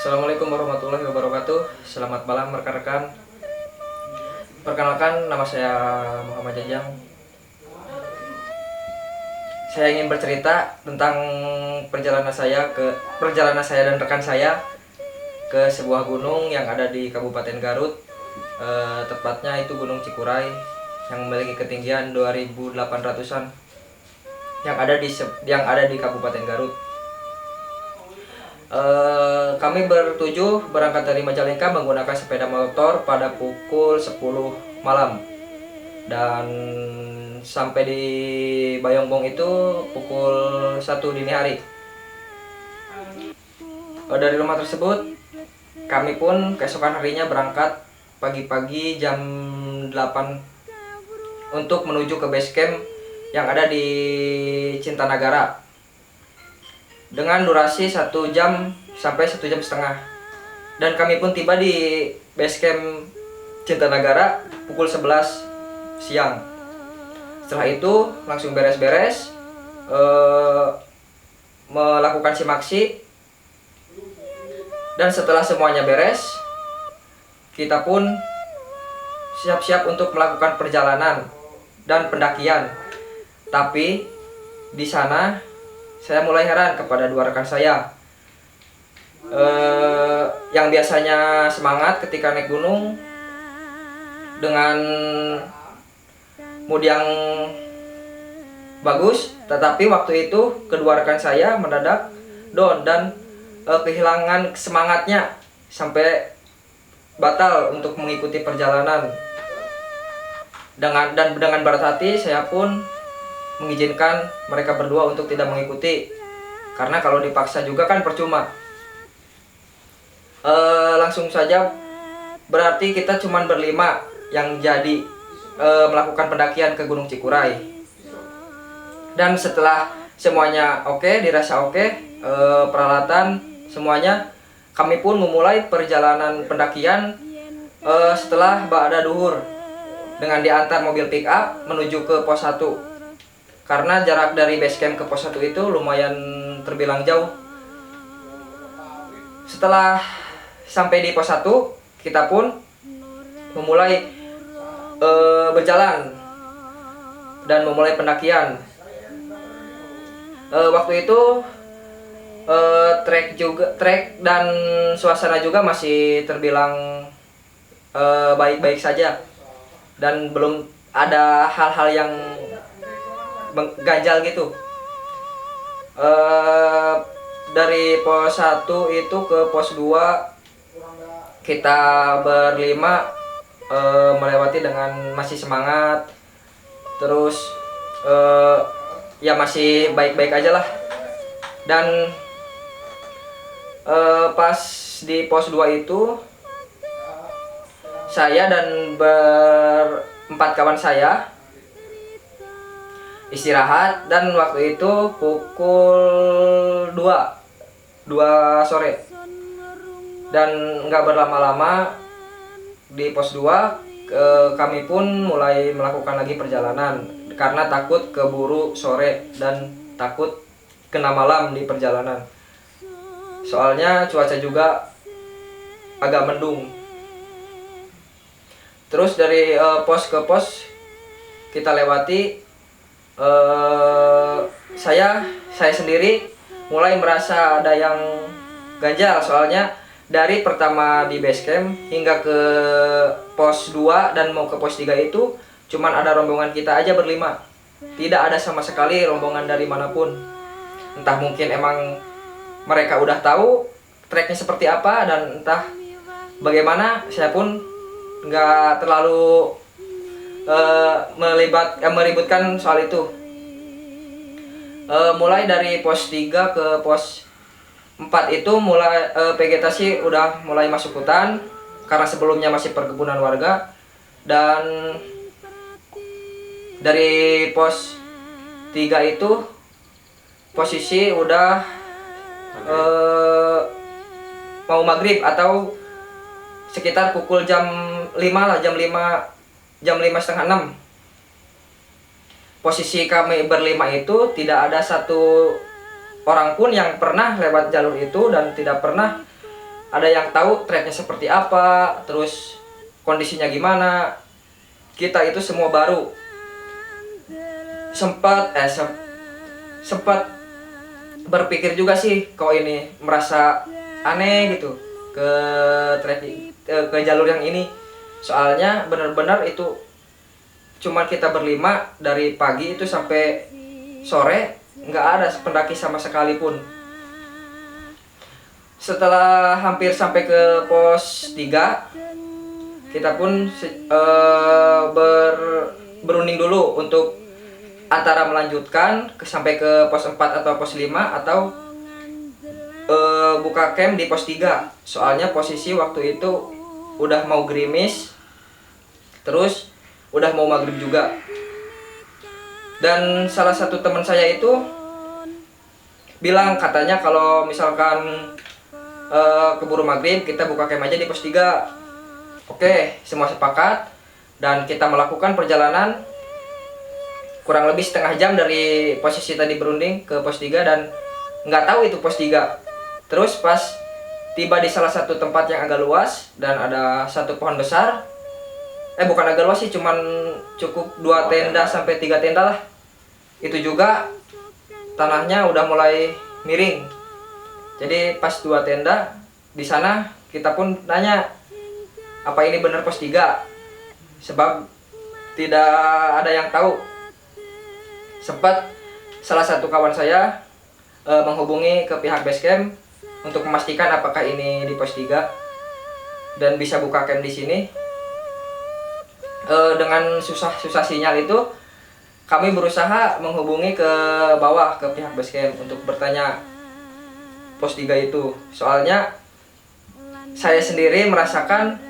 Assalamualaikum warahmatullahi wabarakatuh. Selamat malam rekan-rekan. Perkenalkan, nama saya Muhammad Jajang. Saya ingin bercerita tentang perjalanan saya dan rekan saya ke sebuah gunung yang ada di Kabupaten Garut. Tepatnya itu Gunung Cikuray yang memiliki ketinggian 2.800-an yang ada di Kabupaten Garut. Kami bertujuh berangkat dari Majalengka menggunakan sepeda motor pada pukul 10 malam dan sampai di Bayongbong itu pukul 1 dini hari. Dari rumah tersebut kami pun keesokan harinya berangkat pagi-pagi jam 8 untuk menuju ke base camp yang ada di Cintanagara dengan durasi 1 jam sampai 1 jam setengah. Dan kami pun tiba di base camp Cintanagara pukul 11 siang. Setelah itu langsung beres-beres, melakukan simaksi, dan setelah semuanya beres kita pun siap-siap untuk melakukan perjalanan dan pendakian. Tapi di sana saya mulai heran kepada dua rekan saya yang biasanya semangat ketika naik gunung dengan mood yang bagus, tetapi waktu itu kedua rekan saya mendadak down dan kehilangan semangatnya sampai batal untuk mengikuti perjalanan. Dengan berat hati saya pun mengizinkan mereka berdua untuk tidak mengikuti, karena kalau dipaksa juga kan percuma. Langsung saja berarti kita cuman berlima yang jadi melakukan pendakian ke Gunung Cikuray. Dan setelah semuanya oke, dirasa oke, peralatan semuanya, kami pun memulai perjalanan pendakian setelah ba'da duhur dengan diantar mobil pick up menuju ke pos 1. Karena jarak dari base camp ke pos 1 itu lumayan terbilang jauh. Setelah sampai di pos 1, kita pun memulai berjalan dan memulai pendakian. Waktu itu trek dan suasana juga masih terbilang baik-baik saja, dan belum ada hal-hal yang ganjal gitu. Dari pos 1 itu ke pos 2 kita berlima melewati dengan masih semangat, terus ya masih baik-baik aja lah. Dan pas di pos 2 itu saya dan berempat kawan saya istirahat, dan waktu itu pukul 2 sore. Dan nggak berlama-lama di pos 2 kami pun mulai melakukan lagi perjalanan karena takut keburu sore dan takut kena malam di perjalanan. Soalnya cuaca juga agak mendung. Terus dari pos ke pos kita lewati, saya sendiri mulai merasa ada yang ganjal, soalnya dari pertama di base camp hingga ke pos 2 dan mau ke pos 3 itu cuman ada rombongan kita aja berlima. Tidak ada sama sekali rombongan dari manapun. Entah mungkin emang mereka udah tahu treknya seperti apa, dan entah bagaimana, saya pun nggak terlalu meributkan soal itu. Mulai dari pos 3 ke pos 4 itu mulai vegetasi udah mulai masuk hutan karena sebelumnya masih perkebunan warga. Dan dari pos 3 itu posisi udah mau maghrib atau sekitar pukul jam 5 lah, jam 5:30, 6. Posisi kami berlima itu tidak ada satu orang pun yang pernah lewat jalur itu dan tidak pernah ada yang tahu treknya seperti apa, terus kondisinya gimana. Kita itu semua baru. Sempat berpikir juga sih kok ini merasa aneh gitu ke trekking ke jalur yang ini. Soalnya benar-benar itu cuman kita berlima dari pagi itu sampai sore, nggak ada pendaki sama sekali pun. Setelah hampir sampai ke pos 3, kita pun berunding dulu untuk antara melanjutkan sampai ke pos 4 atau pos 5 atau buka camp di pos 3. Soalnya posisi waktu itu udah mau gerimis, terus udah mau maghrib juga. Dan salah satu teman saya itu bilang katanya kalau misalkan keburu maghrib kita buka camp aja di pos 3. Oke, semua sepakat dan kita melakukan perjalanan kurang lebih setengah jam dari posisi tadi berunding ke pos 3 dan nggak tahu itu pos 3. Terus pas tiba di salah satu tempat yang agak luas dan ada satu pohon besar, bukan agak luas sih, cuman cukup 2 tenda sampai 3 tenda lah. Itu juga tanahnya udah mulai miring. Jadi pas 2 tenda di sana kita pun nanya apa ini benar pos 3, sebab tidak ada yang tahu. Sempat salah satu kawan saya menghubungi ke pihak base camp untuk memastikan apakah ini di pos 3 dan bisa buka camp di sini. Dengan susah sinyal itu kami berusaha menghubungi ke bawah ke pihak base camp untuk bertanya pos 3 itu. Soalnya saya sendiri merasakan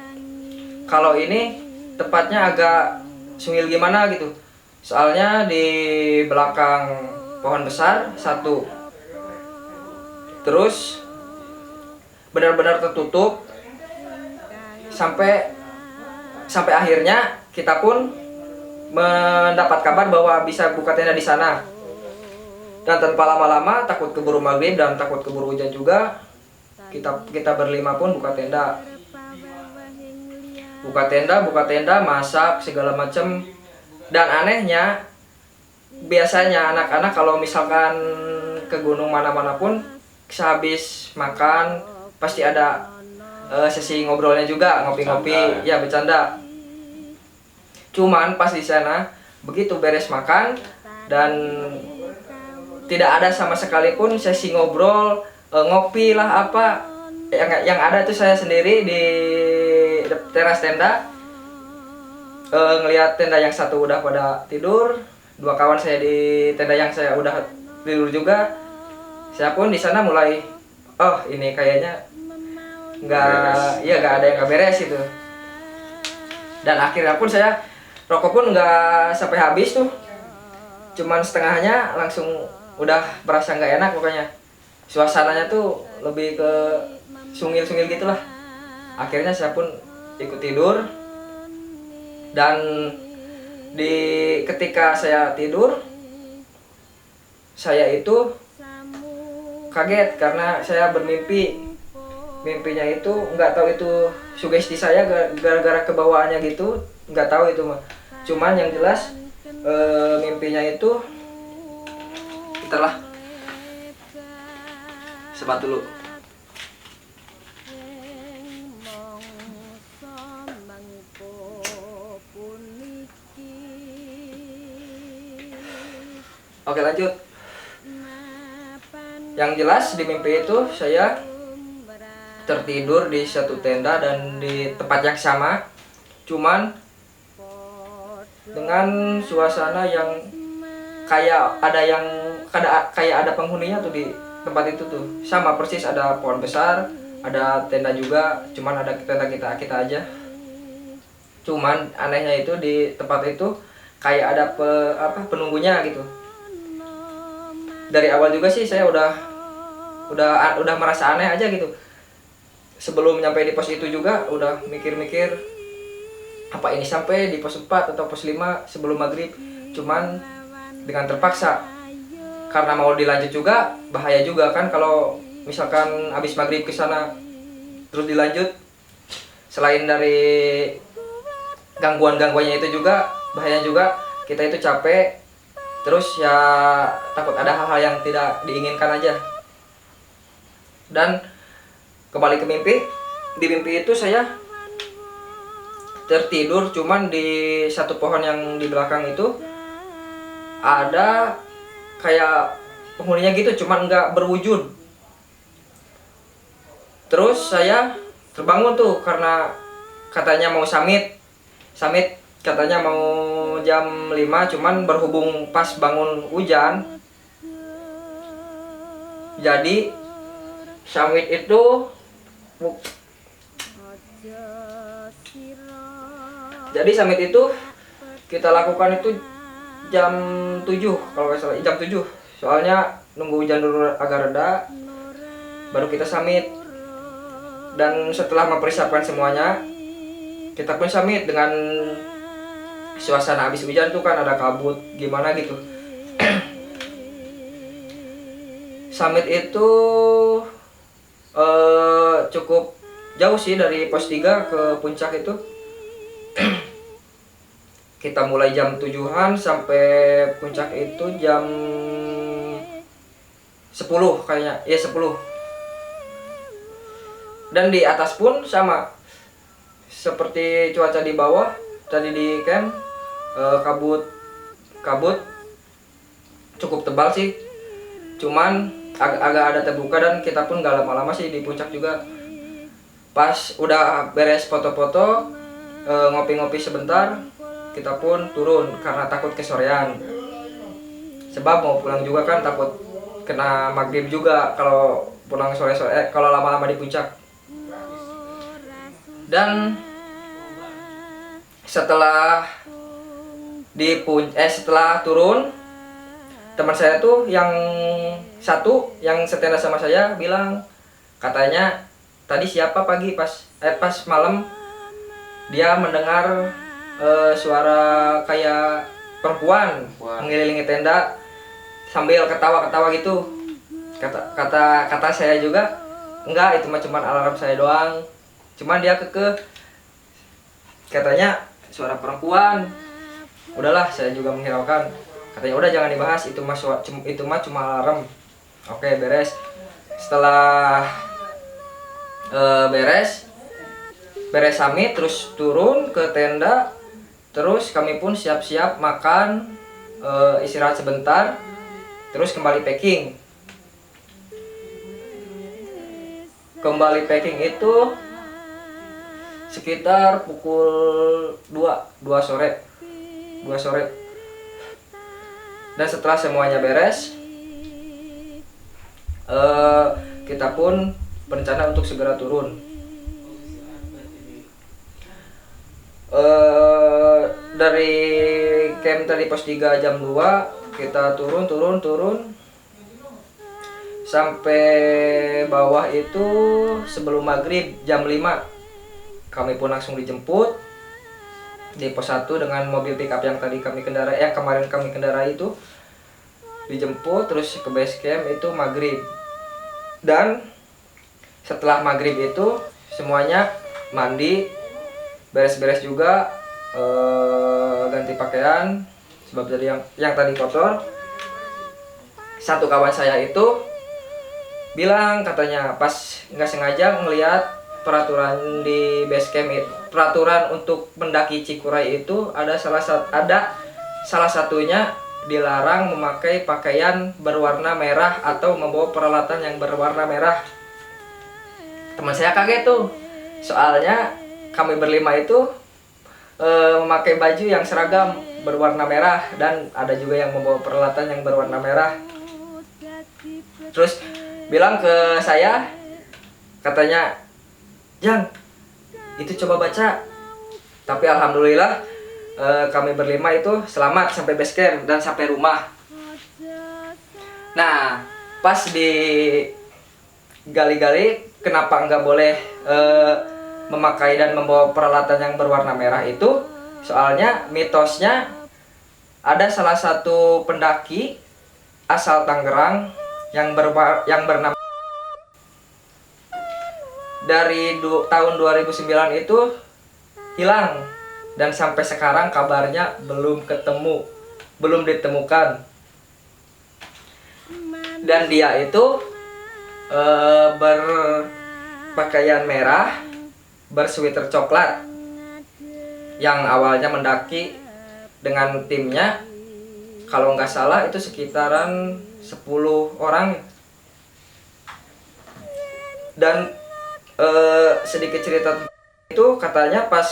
kalau ini tepatnya agak sungil gimana gitu. Soalnya di belakang pohon besar satu, terus benar-benar tertutup sampai akhirnya kita pun mendapat kabar bahwa bisa buka tenda di sana. Dan tanpa lama-lama, takut keburu maghrib dan takut keburu hujan juga, kita berlima pun buka tenda, masak segala macam. Dan anehnya, biasanya anak-anak kalau misalkan ke gunung mana-mana pun sehabis makan pasti ada sesi ngobrolnya juga, ngopi-ngopi, ya bercanda. Cuman pas di sana begitu beres makan dan tidak ada sama sekali pun sesi ngobrol, ngopi lah apa. Yang ada tuh saya sendiri di teras tenda, ngelihat tenda yang satu udah pada tidur, 2 kawan saya di tenda yang saya udah tidur juga. Saya pun di sana mulai, ini kayaknya nggak ada yang nggak beres itu. Dan akhirnya pun saya rokok pun nggak sampai habis tuh, cuman setengahnya langsung udah berasa nggak enak pokoknya. Suasananya tuh lebih ke sungil-sungil gitulah. Akhirnya saya pun ikut tidur. Dan ketika saya tidur, saya itu kaget karena saya bermimpi. Mimpinya itu nggak tahu itu sugesti saya gara-gara kebawaannya gitu, nggak tahu itu mah. Cuman yang jelas mimpinya itu, itulah sebat dulu. Oke, lanjut. Yang jelas di mimpi itu saya tertidur di satu tenda dan di tempat yang sama, cuman dengan suasana yang kayak ada penghuninya tuh di tempat itu tuh. Sama persis, ada pohon besar, ada tenda juga, cuman ada tenda kita aja. Cuman anehnya itu di tempat itu kayak ada penunggunya gitu. Dari awal juga sih saya udah merasa aneh aja gitu. Sebelum nyampe di pos itu juga udah mikir-mikir, apa ini sampai di pos 4 atau pos 5 sebelum maghrib. Cuman dengan terpaksa, karena mau dilanjut juga bahaya juga kan kalau misalkan habis maghrib ke sana. terus dilanjut. Selain dari gangguannya itu juga bahaya juga, kita itu capek, terus ya takut ada hal-hal yang tidak diinginkan aja. Dan kembali ke mimpi. Di mimpi itu saya tertidur, cuman di satu pohon yang di belakang itu ada kayak penghuninya gitu, cuman nggak berwujud. Terus saya terbangun tuh karena katanya mau summit katanya mau jam 5, cuman berhubung pas bangun hujan. Jadi summit itu kita lakukan itu jam 7 kalau nggak salah, jam 7. Soalnya nunggu hujan dulu agak reda baru kita summit. Dan setelah mempersiapkan semuanya, kita pun summit dengan suasana habis hujan tuh kan ada kabut gimana gitu. Summit itu cukup jauh sih dari pos 3 ke puncak itu. Kita mulai jam 7-an sampai puncak itu jam 10 kayaknya, ya 10. Dan di atas pun sama seperti cuaca di bawah tadi di camp, kabut cukup tebal sih, cuman agak ada terbuka. Dan kita pun gak lama-lama sih di puncak juga. Pas udah beres foto-foto, ngopi-ngopi sebentar, kita pun turun karena takut kesorean. Sebab mau pulang juga kan takut kena maghrib juga kalau pulang sore-sore, kalau lama-lama di puncak. Dan setelah turun, teman saya tuh yang satu yang setenda sama saya bilang, katanya tadi siapa pagi pas malam dia mendengar suara kayak perempuan mengelilingi tenda sambil ketawa-ketawa gitu. Kata saya juga, enggak, itu mah cuma alarm saya doang. Cuman dia katanya suara perempuan. Udahlah, saya juga menghiraukan. Katanya udah jangan dibahas, itu mah cuma alarm. Oke, beres. Setelah beres summit, terus turun ke tenda. Terus kami pun siap-siap makan, istirahat sebentar, terus kembali packing. Kembali packing itu sekitar pukul 2 sore. Dan setelah semuanya beres, kita pun berencana untuk segera turun. Dari camp tadi pos 3 jam 2, kita turun sampai bawah itu sebelum maghrib jam 5. Kami pun langsung dijemput di pos 1 dengan mobil pickup yang tadi kemarin kami kendarai itu. Dijemput terus ke base camp itu maghrib. Dan setelah maghrib itu semuanya mandi, beres-beres juga, ganti pakaian sebab tadi yang tadi kotor. Satu kawan saya itu bilang, katanya pas nggak sengaja ngelihat peraturan di base camp itu, peraturan untuk mendaki Cikuray itu ada salah satunya dilarang memakai pakaian berwarna merah atau membawa peralatan yang berwarna merah. Teman saya kaget tuh, soalnya kami berlima itu memakai baju yang seragam berwarna merah dan ada juga yang membawa peralatan yang berwarna merah. Terus bilang ke saya, katanya, "Jang, itu coba baca." Tapi alhamdulillah kami berlima itu selamat sampai base camp dan sampai rumah. Nah, pas di gali-gali kenapa nggak boleh memakai dan membawa peralatan yang berwarna merah itu, soalnya mitosnya ada salah satu pendaki asal Tangerang yang bernama dari tahun 2009 itu hilang, dan sampai sekarang kabarnya belum ketemu, belum ditemukan. Dan dia itu berpakaian merah, bersweater coklat, yang awalnya mendaki dengan timnya, kalau nggak salah itu sekitaran 10 orang. Dan sedikit cerita itu, katanya pas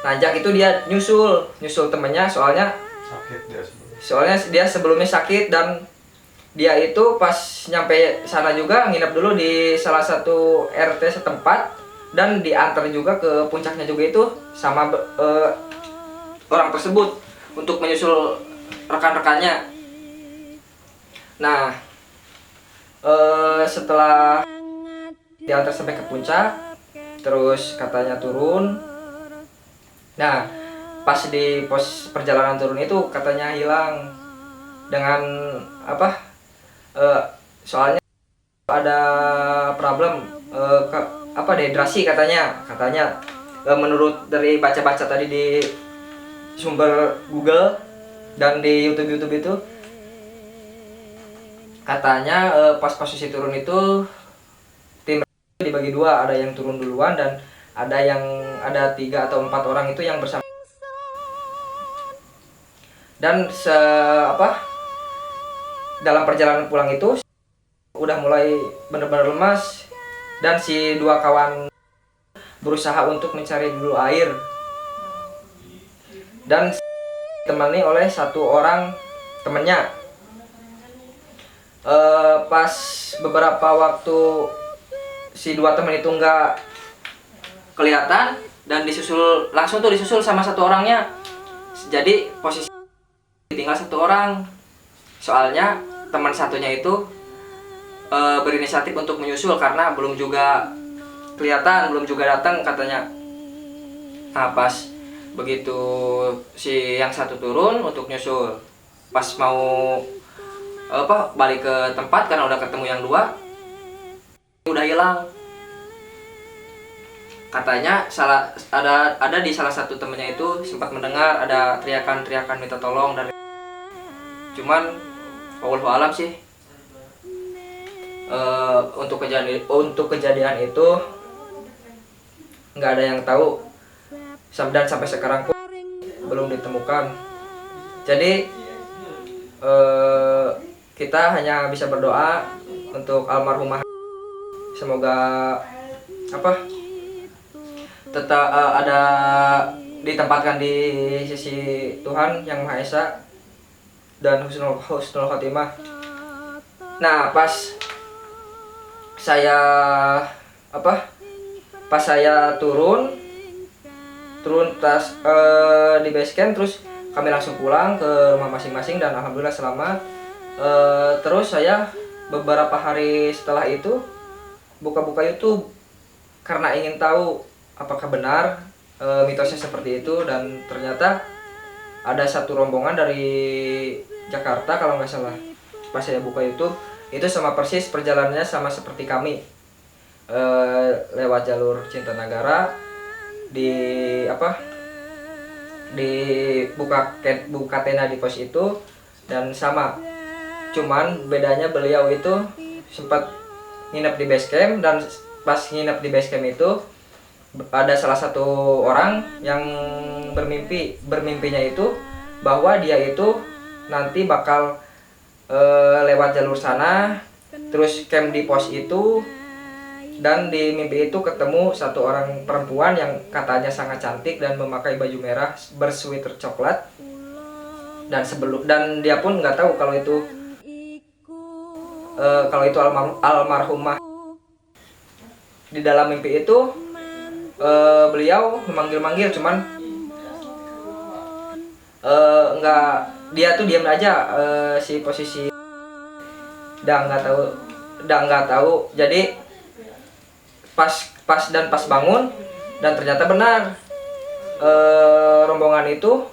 nanjak itu dia nyusul temennya, soalnya dia sebelumnya sakit, dan dia itu pas nyampe sana juga nginep dulu di salah satu RT setempat, dan diantar juga ke puncaknya juga itu sama orang tersebut untuk menyusul rekan-rekannya. Nah, setelah diantar sampai ke puncak, terus katanya turun. Nah, pas di pos perjalanan turun itu katanya hilang dengan apa? Soalnya ada problem dehidrasi katanya. Menurut dari baca-baca tadi di sumber Google dan di YouTube itu, katanya pas posisi turun itu tim dibagi dua, ada yang turun duluan dan ada 3 atau 4 orang itu yang bersama. Dan dalam perjalanan pulang itu udah mulai benar-benar lemas, dan si 2 kawan berusaha untuk mencari dulu air, dan ditemani oleh 1 orang temennya. Pas beberapa waktu si 2 teman itu nggak kelihatan, dan langsung disusul sama 1 orangnya. Jadi posisi tinggal 1 orang, soalnya teman satunya itu berinisiatif untuk menyusul karena belum juga kelihatan, belum juga datang katanya. Nah, pas begitu si yang 1 turun untuk nyusul, pas mau balik ke tempat karena udah ketemu yang 2, udah hilang. Katanya ada di salah satu temennya itu sempat mendengar ada teriakan minta tolong dari, cuman wallahu alam sih, untuk kejadian itu nggak ada yang tahu, dan sampai sekarang pun belum ditemukan. Jadi kita hanya bisa berdoa untuk almarhumah, semoga tetap ada ditempatkan di sisi Tuhan Yang Maha Esa dan husnul khotimah. Nah, pas saya turun di base camp, terus kami langsung pulang ke rumah masing-masing dan alhamdulillah selamat. Terus saya beberapa hari setelah itu buka-buka YouTube karena ingin tahu apakah benar mitosnya seperti itu, dan ternyata ada 1 rombongan dari Jakarta kalau nggak salah. Pas saya buka YouTube itu sama persis perjalanannya sama seperti kami, lewat jalur Cintanagara, di buka tenda di pos itu, dan sama, cuman bedanya beliau itu sempat nginep di base camp, dan pas nginep di base camp itu ada salah 1 orang yang bermimpinya itu bahwa dia itu nanti bakal lewat jalur sana, terus camp di pos itu, dan di mimpi itu ketemu 1 orang perempuan yang katanya sangat cantik dan memakai baju merah bersweater coklat, dan dia pun nggak tahu kalau itu almarhumah. Di dalam mimpi itu beliau memanggil-manggil, cuman dia tuh diam aja, si posisi udah nggak tahu. Jadi pas bangun, dan ternyata benar rombongan itu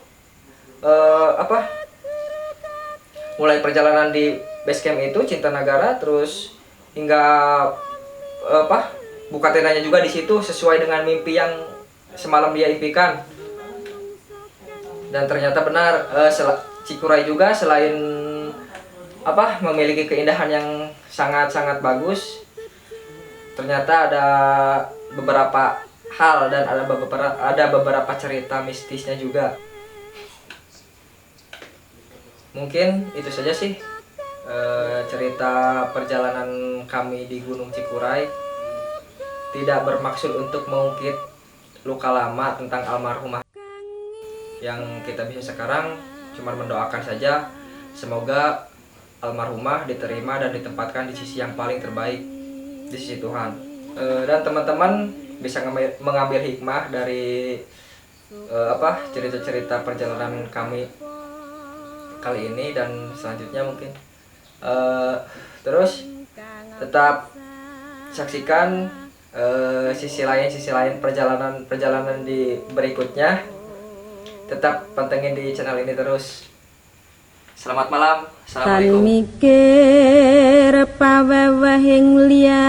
mulai perjalanan di base camp itu Cintanagara, terus hingga buka tendanya juga di situ sesuai dengan mimpi yang semalam dia impikan. Dan ternyata benar, Cikuray juga selain memiliki keindahan yang sangat-sangat bagus, ternyata ada beberapa hal dan ada beberapa cerita mistisnya juga. Mungkin itu saja sih cerita perjalanan kami di Gunung Cikuray. Tidak bermaksud untuk mengungkit luka lama tentang almarhumah. Yang kita bisa sekarang cuma mendoakan saja semoga almarhumah diterima dan ditempatkan di sisi yang paling terbaik, di sisi Tuhan. Dan teman-teman bisa mengambil hikmah dari cerita-cerita perjalanan kami kali ini dan selanjutnya mungkin. Terus tetap saksikan sisi lain perjalanan di berikutnya. Tetap pantengin di channel ini terus. Selamat malam. Assalamualaikum. Mikir pawewehing liya